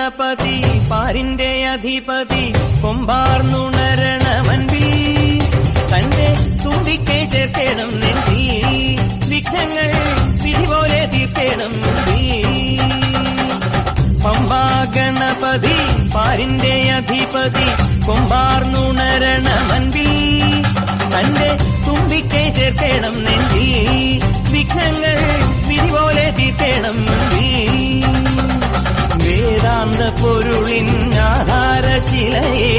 ഗണപതി പാരിന്റെ അധിപതി കൊമ്പാർന്നുണരണമൻപിൽ തന്റെ തുമ്പിക്കൈ ചേർക്കണം നെഞ്ചി വിഘ്നങ്ങൾ വിധി പോലെ തീർക്കണം പമ്പാ ഗണപതി പാരിന്റെ അധിപതി കൊമ്പാർന്നുണരണമൻപിൽ തന്റെ തുമ്പിക്കൈ ചേർക്കണം നെഞ്ചി വിഘ്നങ്ങൾ വിധി പോലെ തീർക്കണം വേദാന്ത പൊരുളിൻ ആധാരശിലയെ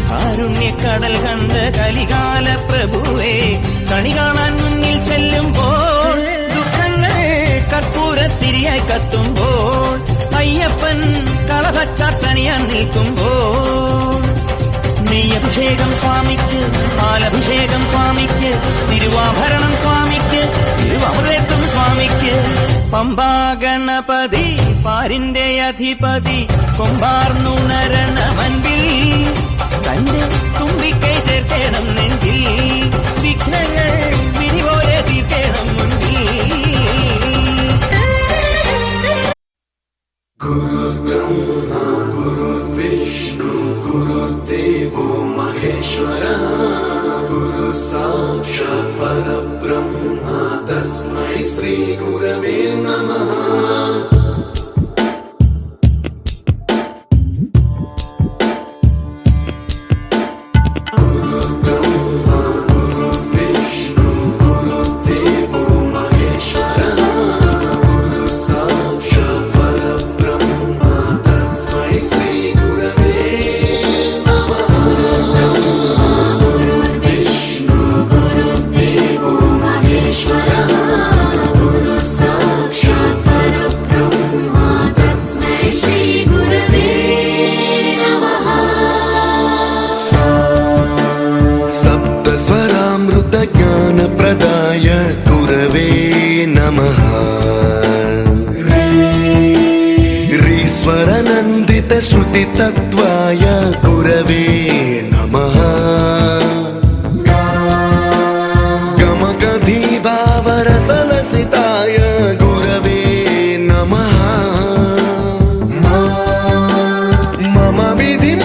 കാരുണ്യക്കടൽ കണ്ട കലികാല പ്രഭുവേ കണി കാണാൻ മുന്നിൽ ചെല്ലുമ്പോൾ ദുഃഖങ്ങൾ കർപ്പൂരത്തിരിയായി കത്തുമ്പോൾ അയ്യപ്പൻ കളഭച്ചാട്ടണിയാൻ നിൽക്കുമ്പോൾ നെയ്യഭിഷേകം സ്വാമിക്ക് പാലഭിഷേകം സ്വാമിക്ക് തിരുവാഭരണം സ്വാമിക്ക് തിരുവമൃതത്വം സ്വാമിക്ക് പമ്പാ ഗണപതി പാരിന്റെ അധിപതി കൊമ്പാർന്നുണരണമൻപിൽ തന്റെ തുമ്പിക്കൈ ചേർക്കണം നെഞ്ചിൽ വിഘ്നങ്ങൾ വിധി പോലെ തീർക്കണം മുൻപിൽ ഗുരുർബ്രഹ്മ ഗുരുർവിഷ്ണു ഗുരുർദേവോ മഹേശ്വരഃ ഗുരു സാക്ഷാത് പരബ്രഹ്മ തസ്മൈ ശ്രീ ഗുരവേ നമഃ ज्ञानप्रदाय गुरवे नमः ऋस्वरनन्दितश्रुतितत्त्वाय गुरवे नमः गमगधीभावरसलसिताय गुरवे नमः मम विधिं